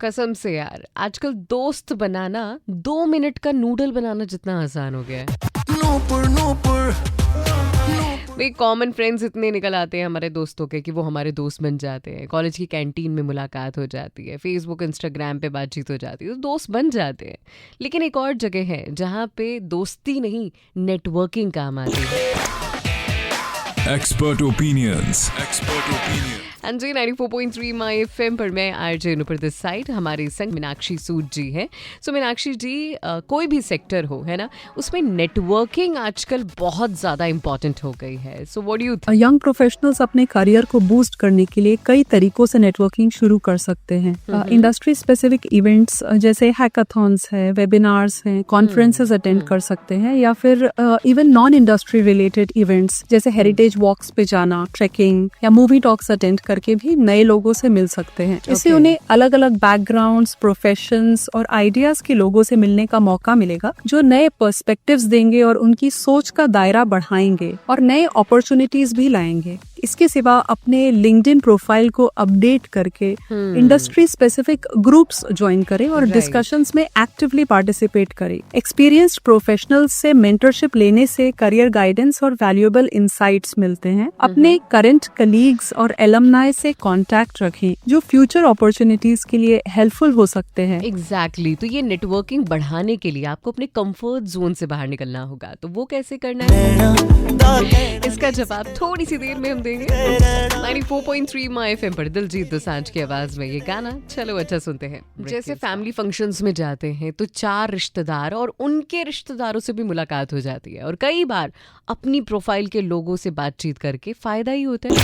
कसम से यार, आजकल दोस्त बनाना 2 मिनट का नूडल बनाना जितना आसान हो गया है। भाई कॉमन फ्रेंड्स इतने निकल आते हैं हमारे दोस्तों के कि वो हमारे दोस्त बन जाते हैं। कॉलेज की कैंटीन में मुलाकात हो जाती है, फेसबुक इंस्टाग्राम पे बातचीत हो जाती है, तो दोस्त बन जाते हैं। लेकिन एक और जगह है जहाँ पे दोस्ती नहीं, नेटवर्किंग काम आती है। Expert opinions. हाँ जी, 94.3 माय एफएम पर मैं आरजे नुपुर दिस साइड, हमारे संग मीनाक्षी सूद जी हैं। सो मीनाक्षी जी, कोई भी सेक्टर हो, है ना, उसमें नेटवर्किंग आजकल बहुत ज़्यादा इम्पॉर्टेंट हो गई है। So what do you think? Young professionals अपने करियर को बूस्ट करने के लिए कई तरीकों से नेटवर्किंग शुरू कर सकते हैं। इंडस्ट्री स्पेसिफिक इवेंट्स जैसे हैकाथॉन्स है, वेबिनार्स हैं, कॉन्फ्रेंसेस अटेंड कर सकते हैं, या फिर even non industry related events जैसे हेरिटेज वॉक्स पे जाना, ट्रैकिंग या मूवी टॉक्स अटेंड करके भी नए लोगों से मिल सकते हैं। इससे उन्हें अलग अलग बैकग्राउंड्स, प्रोफेशंस और आइडियाज के लोगों से मिलने का मौका मिलेगा, जो नए पर्सपेक्टिव्स देंगे और उनकी सोच का दायरा बढ़ाएंगे और नए अपॉर्चुनिटीज भी लाएंगे। इसके सिवा अपने लिंक्डइन प्रोफाइल को अपडेट करके इंडस्ट्री स्पेसिफिक ग्रुप्स ज्वाइन करें और डिस्कशंस में एक्टिवली पार्टिसिपेट करें। एक्सपीरियंस्ड प्रोफेशनल्स से मेंटरशिप लेने से करियर गाइडेंस और वैल्यूएबल इंसाइट्स मिलते हैं। अपने करंट कलीग्स और एलमनाई से कांटेक्ट रखें, जो फ्यूचर अपॉर्चुनिटीज के लिए हेल्पफुल हो सकते हैं। एग्जैक्टली। तो ये नेटवर्किंग बढ़ाने के लिए आपको अपने कंफर्ट जोन से बाहर निकलना होगा। तो वो कैसे करना है, इसका जवाब थोड़ी सी देर में हम देंगे। 94.3 माय एफएम पर दिलजीत दोसांझ की आवाज में ये गाना, चलो अच्छा सुनते हैं। जैसे फैमिली फंक्शंस में जाते हैं तो 4 रिश्तेदार और उनके रिश्तेदारों से भी मुलाकात हो जाती है, और कई बार अपनी प्रोफाइल के लोगों से बातचीत करके फायदा ही होता है।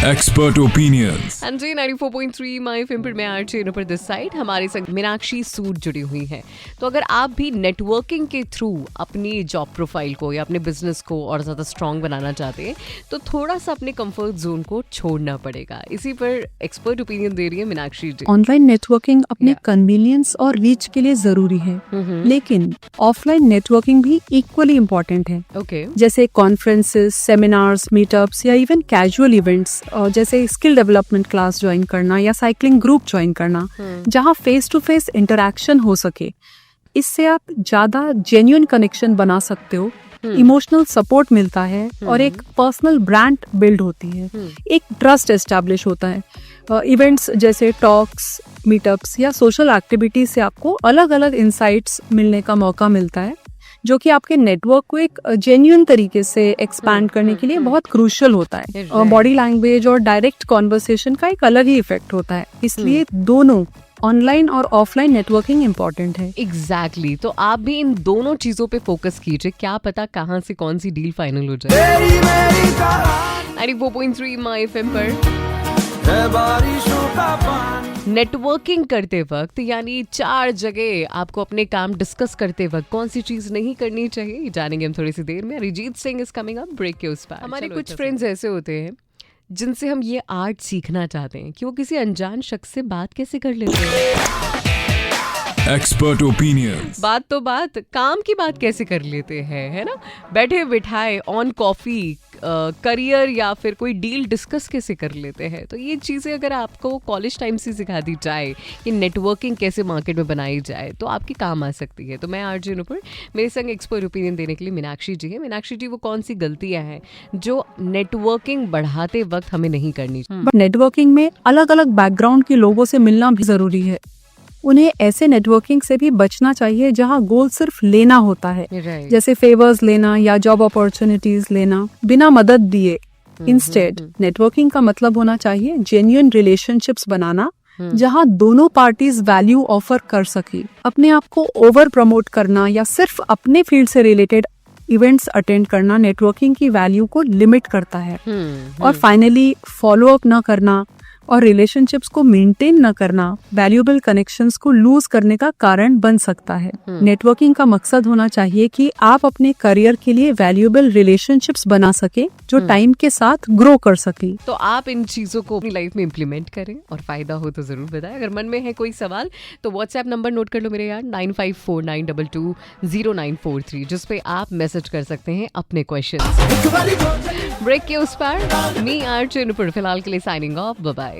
Expert opinions. हाँ जी, 94.3 माय एफएम पर मैं आरजे नुपुर दिस साइड, हमारे संग मीनाक्षी सूद जुड़ी हुई हैं। तो अगर आप भी नेटवर्किंग के थ्रू अपनी जॉब प्रोफाइल को या अपने बिजनेस को और ज़्यादा स्ट्रॉन्ग बनाना चाहते हैं, तो थोड़ा सा अपने कंफर्ट जोन को छोड़ना पड़ेगा। इसी पर एक्सपर्ट ओपिनियन दे रही है मीनाक्षी जी। ऑनलाइन नेटवर्किंग अपने कन्वीनियंस और रीच के लिए जरूरी है, लेकिन ऑफलाइन नेटवर्किंग भी इक्वली इम्पोर्टेंट है। ओके। जैसे कॉन्फ्रेंसेस, सेमिनार्स, मीटअप्स या इवन कैजुअल इवेंट्स, जैसे स्किल डेवलपमेंट क्लास ज्वाइन करना या साइकिलिंग ग्रुप ज्वाइन करना, जहां फेस टू फेस इंटरेक्शन हो सके। इससे आप ज्यादा जेन्युइन कनेक्शन बना सकते हो, इमोशनल सपोर्ट मिलता है और एक पर्सनल ब्रांड बिल्ड होती है, एक ट्रस्ट एस्टैब्लिश होता है। इवेंट्स जैसे टॉक्स, मीटअप्स या सोशल एक्टिविटीज से आपको अलग अलग इंसाइट्स मिलने का मौका मिलता है, जो कि आपके नेटवर्क को एक जेन्युइन तरीके से एक्सपैंड करने के लिए बहुत क्रूशियल होता है। बॉडी लैंग्वेज और डायरेक्ट कॉन्वर्सेशन का एक अलग ही इफेक्ट होता है, इसलिए दोनों ऑनलाइन और ऑफलाइन नेटवर्किंग इम्पोर्टेंट है। एग्जैक्टली। तो आप भी इन दोनों चीजों पे फोकस कीजिए, क्या पता कहाँ से कौन सी डील फाइनल हो जाए। 94.3 माय एफएम पर नेटवर्किंग करते वक्त, यानी 4 जगह आपको अपने काम डिस्कस करते वक्त कौन सी चीज नहीं करनी चाहिए, जानेंगे हम थोड़ी सी देर में। Arijit Singh is coming up, break के उस पार। हमारे कुछ फ्रेंड्स ऐसे होते हैं जिनसे हम ये आर्ट सीखना चाहते हैं कि वो किसी अनजान शख्स से बात कैसे कर लेते हैं। Expert opinions. बात तो बात, काम की बात कैसे कर लेते हैं, है ना, बैठे बिठाए ऑन कॉफी करियर या फिर कोई डील डिस्कस कैसे कर लेते हैं। तो ये चीज़ें अगर आपको कॉलेज टाइम से सिखा दी जाए कि नेटवर्किंग कैसे मार्केट में बनाई जाए, तो आपकी काम आ सकती है। तो मैं आरजे नुपुर, मेरे संग एक्सपर्ट ओपिनियन देने के लिए मीनाक्षी जी है। मीनाक्षी जी, वो कौन सी गलतियां हैं जो नेटवर्किंग बढ़ाते वक्त हमें नहीं करनी चाहिए? नेटवर्किंग में अलग अलग बैकग्राउंड के लोगों से मिलना भी जरूरी है। उन्हें ऐसे नेटवर्किंग से भी बचना चाहिए जहां गोल सिर्फ लेना होता है, जैसे फेवर्स लेना या जॉब अपॉर्चुनिटीज लेना बिना मदद दिए। इंस्टेड नेटवर्किंग का मतलब होना चाहिए जेन्युइन रिलेशनशिप्स बनाना, जहां दोनों पार्टीज वैल्यू ऑफर कर सके। अपने आप को ओवर प्रमोट करना या सिर्फ अपने फील्ड से रिलेटेड इवेंट्स अटेंड करना नेटवर्किंग की वैल्यू को लिमिट करता है। और फाइनली फॉलो अप न करना और रिलेशनशिप्स को मेंटेन न करना वैल्यूएबल कनेक्शंस को लूज करने का कारण बन सकता है। नेटवर्किंग का मकसद होना चाहिए कि आप अपने करियर के लिए वैल्यूएबल रिलेशनशिप्स बना सके, जो टाइम के साथ ग्रो कर सके। तो आप इन चीजों को अपनी लाइफ में इम्प्लीमेंट करें, और फायदा हो तो जरूर बताएं। अगर मन में है कोई सवाल तो व्हाट्सएप नंबर नोट कर लो मेरे यार, 9549220943, जिस पे आप मैसेज कर सकते हैं अपने क्वेश्चंस। ब्रेक के उस पार मी आरजे नुपुर फिलहाल के लिए साइनिंग ऑफ, बाय बाय।